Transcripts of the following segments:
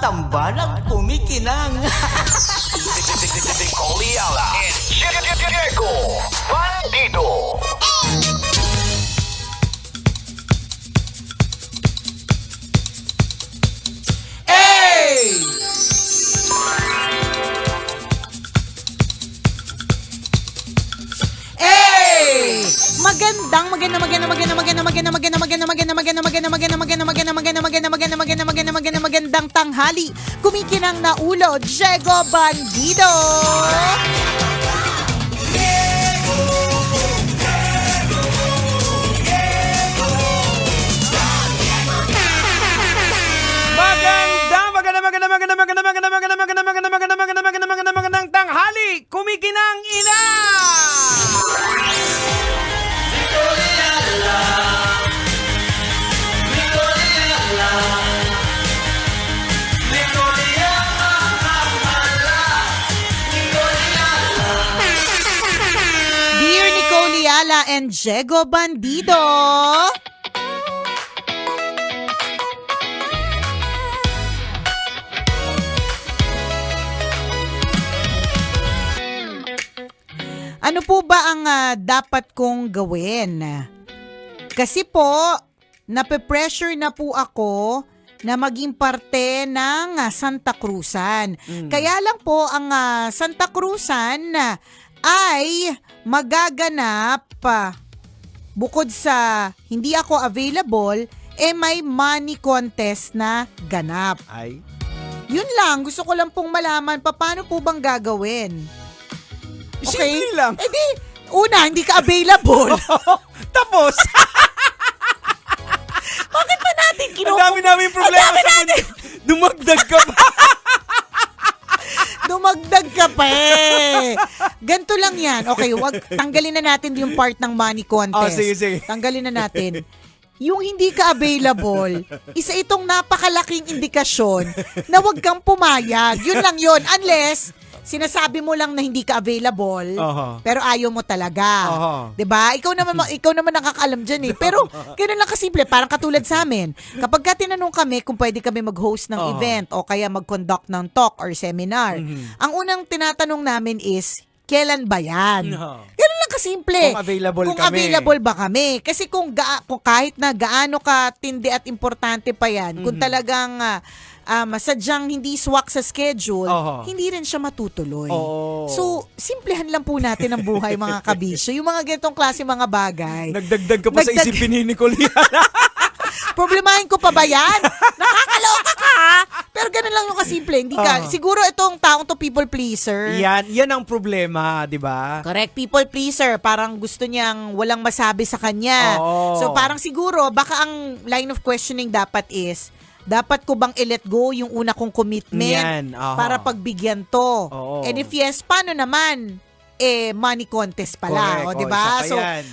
tambalang kumikinang. Nicole Ayala and Diego Bandido. Hey! Hey! Magandang tanghali. Kumikinang na ulo, Diego Bandido. Magandang tanghali, kumikinang ina! Dear Nicole Ayala and Diego Bandido. Ano po ba ang dapat kong gawin? Kasi po, nape-pressure na po ako na maging parte ng Santa Cruzan. Kaya lang po, ang Santa Cruzan ay magaganap bukod sa hindi ako available, may money contest na ganap. Ay? Yun lang, gusto ko lang pong malaman, paano po bang gagawin? Simple lang. Di, una, hindi ka available. Tapos, Bakit ba natin ang dami namin problema sa mundo. Dumagdag ka ba? Dumagdag ka pa eh. Ganito lang yan. Okay, tanggalin na natin yung part ng money contest. Sige. Tanggalin na natin. Yung hindi ka available, isa itong napakalaking indikasyon na wag kang pumayag. Yun lang yun. Unless, sinasabi mo lang na hindi ka available, pero ayaw mo talaga. 'Di ba? Ikaw naman nakakaalam diyan eh. Pero ganoon lang kasimple, parang katulad sa amin. Kapag ka tinanong kami kung pwede kami mag-host ng event o kaya mag-conduct ng talk or seminar, ang unang tinatanong namin is, kailan ba yan? Ganun lang kasimple. Kung available ba kami. Kasi kung kahit na gaano ka tindi at importante pa yan, kung talagang sadyang hindi swak sa schedule, hindi rin siya matutuloy. So, simplehan lang po natin ang buhay, mga kabisyo. Yung mga ganitong klase mga bagay. Nagdagdag ka pa sa isipin ni Nicole Ayala. Problemahin ko pa ba yan? Nakakaloka ka! Pero ganun lang yung kasimple. Hindi ka, siguro itong taong to people pleaser. Yan ang problema, di ba? Correct, people pleaser. Parang gusto niyang walang masabi sa kanya. So parang siguro, baka ang line of questioning dapat is, dapat ko bang i-let go yung una kong commitment para pagbigyan to? And if yes, paano naman? Money contest pala, correct, di ba?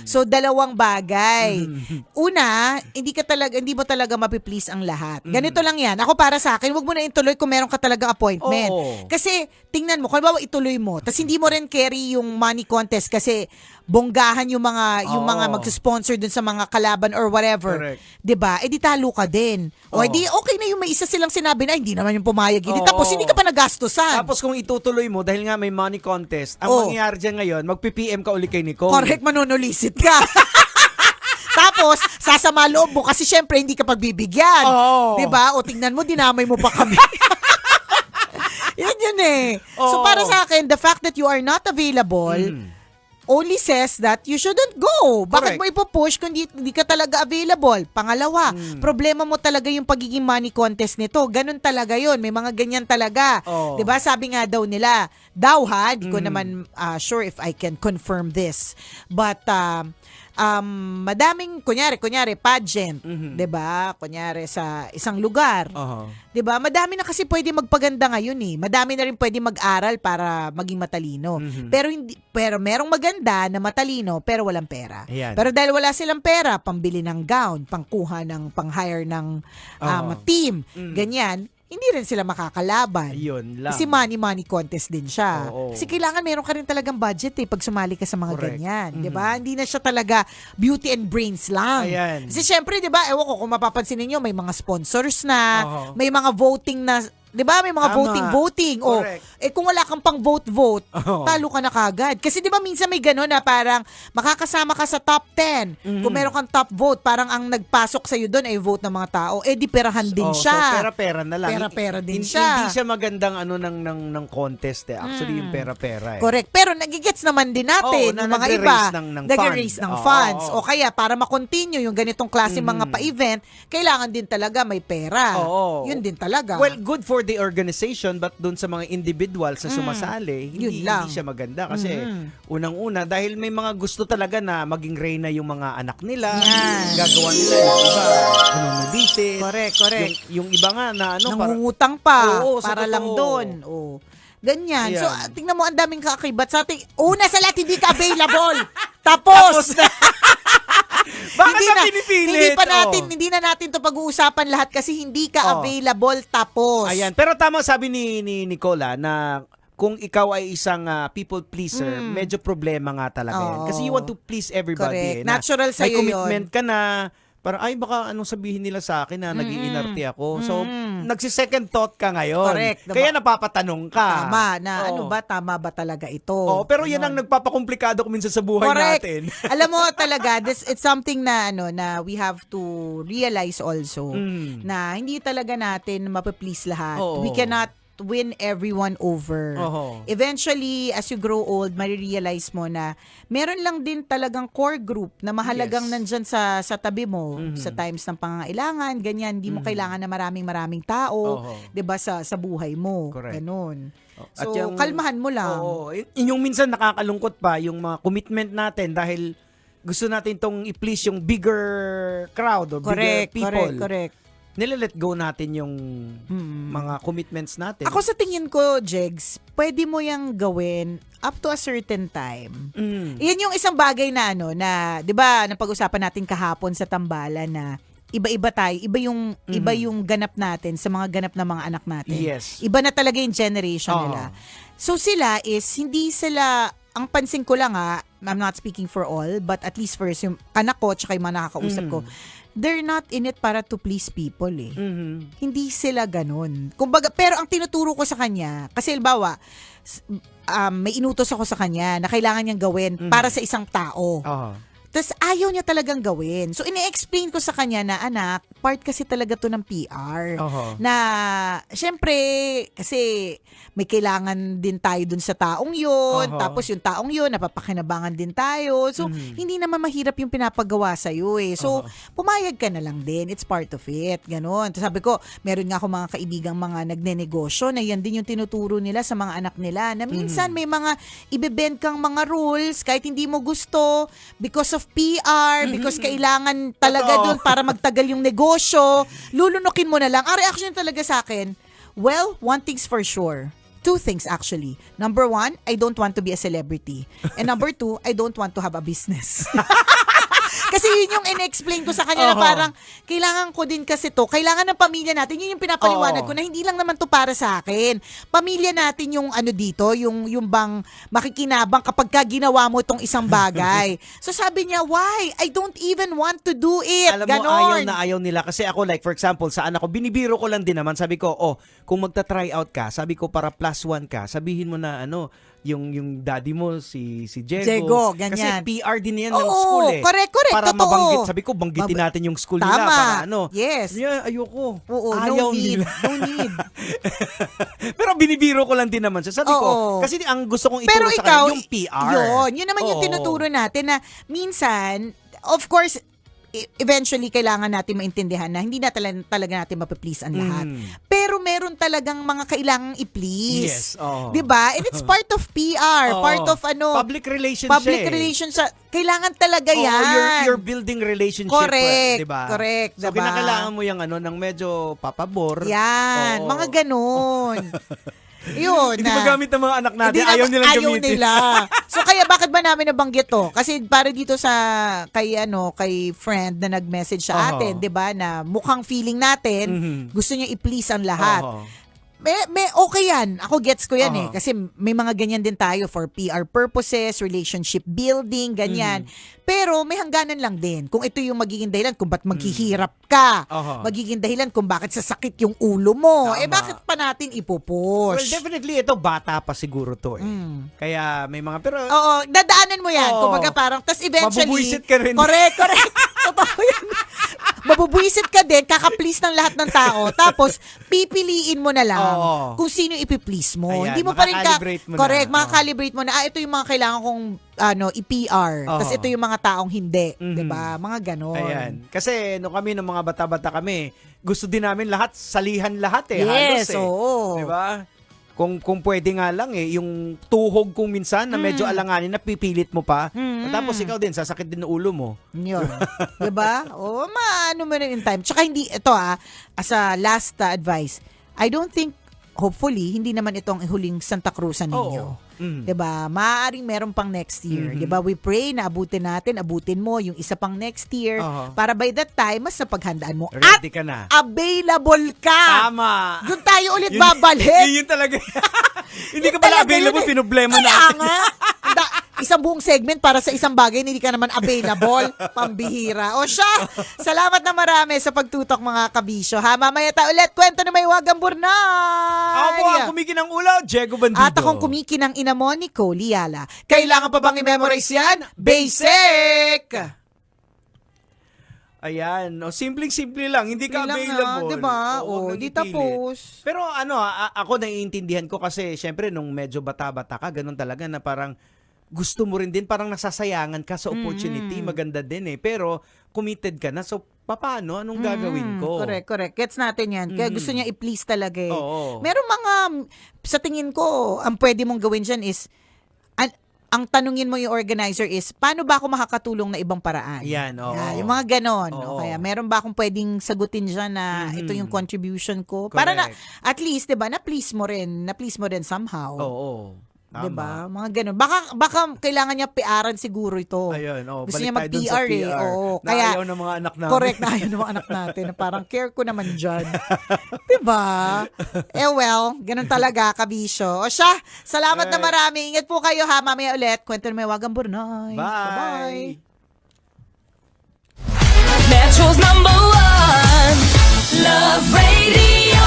So dalawang bagay. Una, hindi mo talaga mapi-please ang lahat. Ganito lang 'yan. Ako para sa akin, wag mo na ituloy kung meron ka talagang appointment. Kasi tingnan mo, kung bawa ituloy mo, tapos hindi mo rin carry yung money contest kasi bonggahan yung mga magsusponsor dun sa mga kalaban or whatever. Correct. 'Di ba? Di talo ka din. O di okay na yung may isa silang sinabi na hindi naman yung pumayag. Tapos hindi ka pa nagastusan. Tapos kung itutuloy mo dahil nga may money contest, ang mangyayari dyan ngayon, mag-PPM ka uli kay Nicole. Correct, manunulisit ka. Tapos, sasama loob mo kasi syempre hindi ka pagbibigyan. Diba? O tingnan mo, dinamay mo pa kami. Yun eh. So para sa akin, the fact that you are not available only says that you shouldn't go. Bakit mo ipupush kung di ka talaga available? Pangalawa, problema mo talaga yung pagiging money contest nito. Ganun talaga yun. May mga ganyan talaga. Diba? Sabi nga daw nila, di ko naman sure if I can confirm this. But, madaming, kunyari, pageant, 'di ba? Kunyari sa isang lugar. 'Di ba? Madami na kasi pwede magpaganda ngayon eh. Madami na rin pwede mag-aral para maging matalino. Pero merong maganda na matalino pero walang pera. Ayan. Pero dahil wala silang pera, pambili ng gown, pang-hire ng team, ganyan. Hindi rin sila makakalaban. Yun lang. Kasi money contest din siya. Kasi kailangan meron ka rin talagang budget pag sumali ka sa mga ganyan. Di ba? Hindi na siya talaga beauty and brains lang. Ayan. Kasi syempre, di ba, ewan ko kung mapapansin ninyo, may mga sponsors na, may mga voting na 'di ba, may mga Tama. voting. O, Correct. kung wala kang pang vote, Oo. talo ka na kagad. Kasi 'di ba minsan may gano'n na parang makakasama ka sa top 10. Kung meron kang top vote, parang ang nagpasok sa doon ay vote ng mga tao. Di perahan din siya. So pera-pera na lang. Pera-pera din Hindi siya. siya magandang ng contest Actually, yung pera-pera Correct. Pero nagigets naman din natin Oo, na yung mga iba. nagre-raise ng Nagre-raise fund. ng Oo, funds. oo. O kaya para makontinue yung ganitong klase mga pa-event, kailangan din talaga may pera. Oo. Yun din talaga. Well, good for the organization but dun sa mga individuals na sumasali, Yun lang. hindi siya maganda kasi unang-una dahil may mga gusto talaga na maging reyna yung mga anak nila. Yan. Gagawa nila yung iba, bisit. Correct. Yung iba nga na Nangungutang pa Oo, sa para lang totoo. doon. Ganyan. Ayan. So, tingnan mo, ang daming kaakibat sa ating, una sa lahat, hindi ka available. Tapos Bakit hindi na na, pinipilit? hindi na natin to pag-uusapan lahat kasi hindi ka available tapos. Ayan. Pero tama sabi ni Nicola na kung ikaw ay isang people pleaser, medyo problema nga talaga yan. Oo. Kasi you want to please everybody. Correct. Natural may sa'yo commitment ka na, parang, ay, baka anong sabihin nila sa akin na nag-iinarte ako. So, nagsi-second thought ka ngayon. Correct. Kaya napapatanong ka. Tama na, Oo. tama ba talaga ito? Pero yan ang nagpapakomplikado minsan sa buhay Correct. natin. Alam mo talaga, it's something na na we have to realize also na hindi talaga natin mapaplease lahat. Oo. We cannot win everyone over. Oo. Eventually, as you grow old, marirealize mo na meron lang din talagang core group na mahalagang Yes. nandyan sa tabi mo sa times ng pangangailangan, ganyan. Hindi mo kailangan na maraming tao, Oo. 'di ba, sa buhay mo. Correct. Ganon. At So, yung- kalmahan mo lang. Oo. Yung minsan nakakalungkot pa yung mga commitment natin dahil gusto natin tong i-please yung bigger crowd or bigger people. Correct. Nile-let go natin yung mga commitments natin. Ako sa tingin ko, Jegs, pwede mo yang gawin up to a certain time. Yan yung isang bagay na na 'di ba, napag-usapan natin kahapon sa tambalan na iba-iba tayo, iba yung ganap natin sa mga ganap na mga anak natin. Yes. Iba na talaga yung generation Oo. nila. So sila is hindi sila, ang pansin ko lang I'm not speaking for all, but at least first yung anak ko tsaka yung mga nakakausap ko, they're not in it para to please people eh. Hindi sila ganun. Kumbaga, pero ang tinuturo ko sa kanya, kasi halimbawa, may inutos ako sa kanya na kailangan niyang gawin para sa isang tao. Oo. Tapos ayaw niya talagang gawin. So, ini-explain ko sa kanya na, anak, part kasi talaga to ng PR. Oho. Na, syempre, kasi may kailangan din tayo dun sa taong yun. Oho. Tapos yung taong yun, napapakinabangan din tayo. So, hindi naman mahirap yung pinapagawa sa'yo eh. So, pumayag ka na lang din. It's part of it. Ganon. Tapos sabi ko, meron nga ako mga kaibigang mga nagnenegosyo na yan din yung tinuturo nila sa mga anak nila. Na minsan may mga ibebend kang mga rules kahit hindi mo gusto because of PR, because kailangan talaga Totoo. doon para magtagal yung negosyo, lulunukin mo na lang. Ang reaction talaga sa akin, well, one thing's for sure. Two things actually. Number one, I don't want to be a celebrity. And number two, I don't want to have a business. Kasi yun yung in-explain ko sa kanya na parang kailangan ko din kasi to. Kailangan ng pamilya natin. Yun yung pinapaliwanag ko na hindi lang naman to para sa akin. Pamilya natin yung dito, yung bang makikinabang kapag ka ginawa mo itong isang bagay. So sabi niya, why? I don't even want to do it. Alam mo, Ganon. ayaw nila. Kasi ako, like, for example, sa anak ko, binibiro ko lang din naman. Sabi ko, kung magta-try out ka, sabi ko, para +1 ka, sabihin mo na, yung daddy mo, si Diego. Diego, ganyan. Kasi PR din yan ng Oo, school eh. correct, Para totoo. mabanggit. Sabi ko, banggitin natin yung school nila. Tama. Para Yes. Yeah, ayoko. Oo, Ayaw no need. nila. No need. Pero binibiro ko lang din naman siya. Sabi ko, Oo. kasi ang gusto kong Pero ituro sa ikaw, kanya, yung PR. Yun naman yung Oo. tinuturo natin na minsan, of course, eventually kailangan natin maintindihan na hindi na talaga natin mapiplease ang lahat. Pero meron talagang mga kailangang i-please. Yes, oo. 'Di ba? And it's part of PR, Oo. part of Public relations public siya eh. relations. Kailangan talaga Oo, yan. you're building relationship. Correct, di ba? correct, So, diba? kinakailangan mo yung ng medyo papabor. Yan, Oo. mga ganun. Yun. Hindi magamit ng mga anak natin. Hindi Ayaw na- nilang ayaw gamitin. nila. So kaya bakit ba namin nabanggit to? Kasi para dito sa kay friend na nag-message sa Oho. atin, 'di ba, na mukhang feeling natin gusto niya i-please ang lahat. Oo. may okay yan. Ako gets ko yan Oo. Kasi may mga ganyan din tayo for PR purposes, relationship building, ganyan. Pero may hangganan lang din. Kung ito yung magiging dahilan kung ba't maghihirap ka. Aha. Magiging dahilan kung bakit sasakit yung ulo mo. Tama. Bakit pa natin Well, ipupush? definitely, ito bata pa siguro to Kaya may mga, pero Oo, dadaanan mo yan. Oo. Kumbaga parang, tas eventually... Mabubuisit ka rin. Correct. Totoo yan. Mabubuisit ka din, kaka-please ng lahat ng tao. Tapos, pipiliin mo na lang Oo. kung sino ipiplease mo. Ayan, Hindi mo pa rin makakalibrate mo na. correct, Oo. makakalibrate mo na. Ito yung mga kailangan kong i-PR. Oo. Tapos ito yung mga taong hindi. 'Di ba? Mga ganon. Ayan. Kasi nung kami, nung mga bata-bata kami, gusto din namin lahat, salihan lahat Yes, halos oo. Di ba? Kung pwede nga lang yung tuhog kung minsan na medyo alanganin na pipilit mo pa. Tapos ikaw din, sasakit din ang ulo mo. Yun. Diba? O, maano mo rin in time. Tsaka hindi, ito as a last advice, I don't think, hopefully, hindi naman itong huling Santa Cruzan ninyo. Oo. Mm. Diba? Maaaring meron pang next year. Diba? We pray na abutin mo yung isa pang next year Oo. para by that time, mas napaghandaan mo. Ready ka na. Available ka! Tama. Doon tayo ulit babalik. Yun talaga. Hindi ka Yun pala talaga available, yun pinoblema Kaya natin. nga. Isang buong segment para sa isang bagay, hindi ka naman available. Pambihira. O siya, salamat na marami sa pagtutok mga kabisyo. Ha, mamaya tayo ulit. Kwento na may wagang burnay. Ako po ang kumikinang ulaw, Diego Bandido. At akong kumikinang ina mo, Nicole Liala. Kailangan pa bang i-memorize yan? Basic! Ayan. O, simpleng-simple lang. Hindi ka Lang, available. diba? Huwag O, nang di ipilit. tapos. Pero ako naiintindihan ko kasi syempre nung medyo bata-bata ka, ganun talaga na parang gusto mo rin din, parang nasasayangan ka sa opportunity. Maganda din Pero committed ka na. So, paano? Anong gagawin ko? Correct. Gets natin yan. Kaya gusto niya i-please talaga Oo. Meron mga, sa tingin ko, ang pwede mong gawin dyan is, ang tanungin mo yung organizer is, paano ba ako makakatulong na ibang paraan? Yan, oo. Yung mga ganon. Oo. O kaya, meron ba akong pwedeng sagutin dyan na ito yung contribution ko? Para na, Correct. at least, diba, na-please mo rin somehow. Oo. Tama. Diba? Mga ganon. Baka kailangan niya PR-an siguro ito. Ayun, Gusto balik niya tayo dun sa mag-PR PR. Oo. Na Kaya, ayaw ng mga anak namin. correct na ayaw ng mga anak natin. Na parang care ko naman dyan. Diba? Well, ganun talaga, kabisyo. O siya, salamat na marami. Ingat po kayo ha. Mamaya ulit. Kwento na may wagang burnay. Bye. Metro's #1 Love Radio.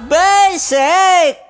Basic!